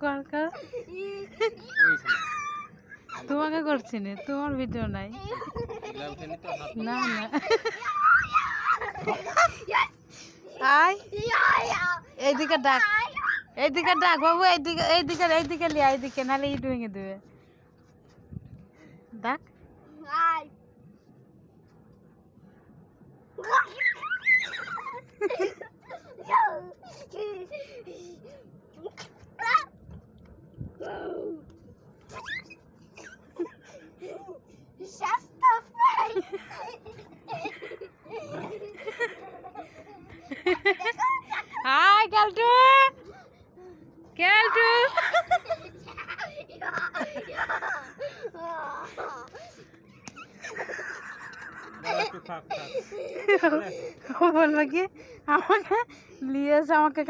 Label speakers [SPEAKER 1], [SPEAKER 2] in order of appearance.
[SPEAKER 1] কর কর তোমাকে করছি না, তোমার ভিডিও নাই। না না আয় এইদিকে ডাক, এইদিকে ডাক বাবু, এইদিকে এইদিকে এইদিকে লিয়া, এইদিকে নাহলে ইট ভেঙে দেবে। ডাক হাই কালটু, কালটু বলবা কি আমাকে নিয়ে এসে আমাকে